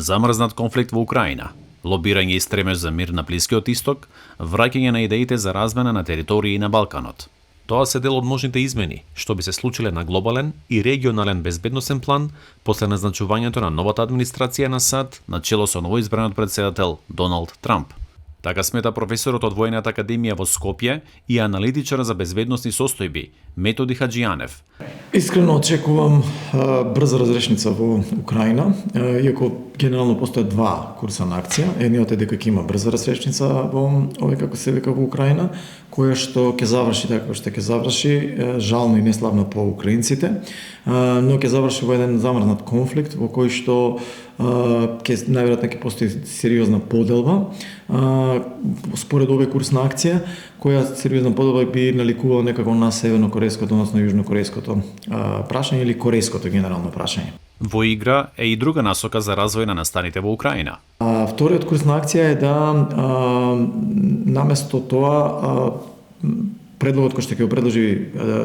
Замрзнат конфликт во Украина, лобирање и стремеж за мир на Блискиот Исток, враќање на идеите за размена на територии на Балканот. Тоа се дел од можните измени, што би се случиле на глобален и регионален безбедносен план после назначувањето на новата администрација на САД на чело со новоизбраниот председател Доналд Трамп. Така смета професорот од Војната академија во Скопје и аналитичар за безбедносни состојби Методи Хаџијанев. Искрено очекувам брза разрешница во Украина, иако генерално постојат два курса на акција. Едниот е дека ќе има брза разрешница во како се вика во Украина, која што ќе заврши така што ќе заврши, жално и неславно по украинците, но ќе заврши во еден замрзнат конфликт во кој што ќе најверојатно ќе постои сериозна поделба. Според овој курс на акција, која сериозна поделба би наликувала некако на северно-корејското, односно јужно-корејското прашање или корејското генерално прашање. Во игра е и друга насока за развој на настаните во Украина. Вториот курс на акција е да наместо тоа предлогот кој што ќе го предложи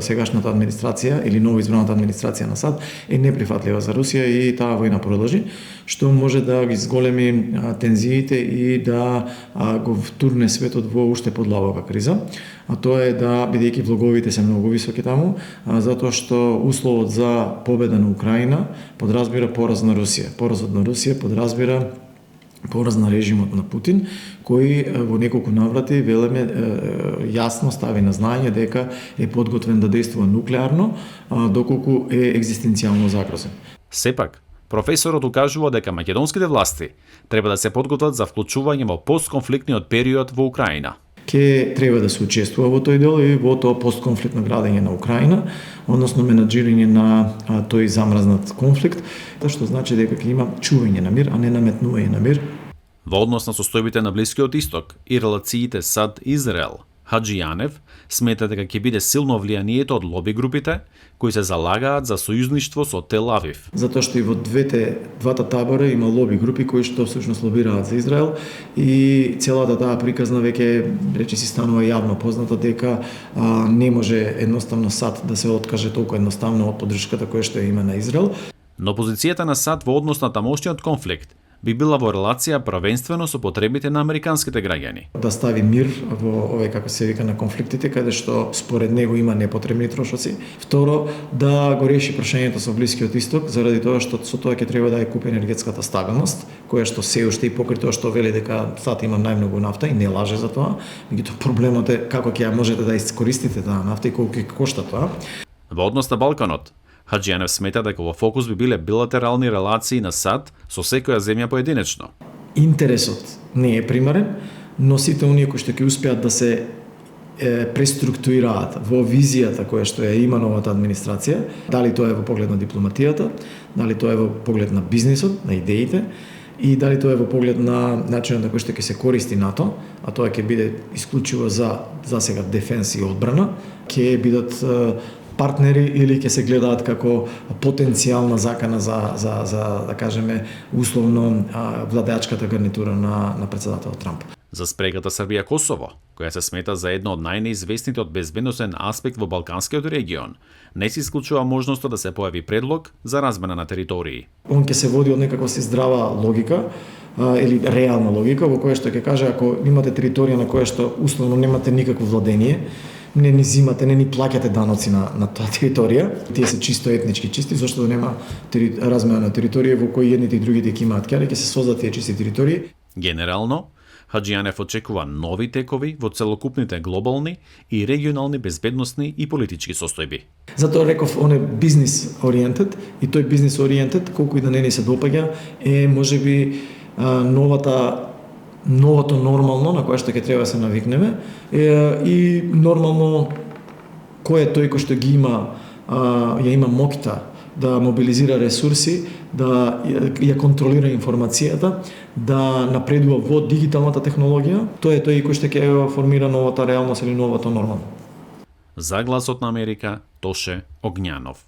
сегашната администрација или новоизбраната администрација на САД е неприфатлива за Русија и таа војна продолжи, што може да ги зголеми тензиите и да го втурне светот во уште подлабока криза. А тоа е да, бидејќи влоговите се многу високи таму, затоа што условот за победа на Украина подразбира пораз на Русија. Поразот на Русија подразбира пораз на режимот на Путин, кој во неколку наврати велеме јасно стави на знаење дека е подготвен да действува нуклеарно, доколку е екзистенцијално загрозен. Сепак, професорот укажува дека македонските власти треба да се подготват за вклучување во постконфликтниот период во Украина. Ке треба да се учествува во тој дел и во тоа постконфликтно градење на Украина, односно менаџирање на тој замрзнат конфликт, што значи дека ќе има чување на мир, а не наметнување на мир. Во однос на состојбите на Блискиот Исток и релациите САД-Израел, Хаџијанев смета дека ќе биде силно влијанието од лоби групите кои се залагаат за сојузништво со Тел Авив. Затоа што и во двата табора има лоби групи кои што всушност лобираат за Израел и целата таа приказна веќе речиси станува јавно позната дека не може едноставно САД да се откаже толку едноставно од поддршката која што има на Израел. Но позицијата на САД во однос на тамошниот конфликт би била во релација правенствено со потребите на американските граѓани. Да стави мир во овој како се вика на конфликтите, каде што според него има непотребни трошоци. Второ, да го реши прашањето со Блискиот Исток, заради тоа што со тоа ќе треба да ја купи енергетската стабилност, која што се уште и покри тоа што вели дека САД има најмногу нафта и не лаже за тоа. Меѓутоа проблемот е како ќе ја можете да искористите таа нафта и колку ќе кошта тоа. Во однос на Балканот, Хаџијанев смета дека во фокус би биле билатерални релации на САД со секоја земја поединечно. Интересот не е примарен, но сите оние кои што ќе успеат да се преструктурираат во визијата која што ја има новата администрација, дали тоа е во поглед на дипломатијата, дали тоа е во поглед на бизнисот, на идеите, и дали тоа е во поглед на начинот на кој што ќе се користи НАТО, а тоа ќе биде исклучиво за сега дефенс и одбрана, ќе бидат партнери или ќе се гледаат како потенцијална закана за да кажеме условно владеачката гарнитура на председателот Трамп. За спрегата Србија-Косово, која се смета за едно од најнеизвестните од безбедносен аспект во Балканскиот регион, не се исклучува можноста да се појави предлог за размена на територии. Он ќе се води од некаква си здрава логика или реална логика во која што ќе каже ако имате територија на која што условно немате никакво владење, не ни зимате, не ни плаќате даноци на таа територија. Тие се чисто етнички чисти, зашто да нема размена на територија во кои едните и другите ќе имаат ќе се создадат тие чисти територии. Генерално, Хаџијанев очекува нови текови во целокупните глобални и регионални безбедносни и политички состојби. Затоа реков, он е бизнис ориентед и тој бизнис ориентед, колку и да не ни се допаѓа, е можеби новото нормално на кое што ќе треба да се навикнеме и нормално кој е тој кој што ги има ја има моќта да мобилизира ресурси, да ја контролира информацијата, да напредува во дигиталната технологија, тоа е тој кој што ќе формира новата реалност или новото нормално. За Гласот на Америка, Тоше Огњанов.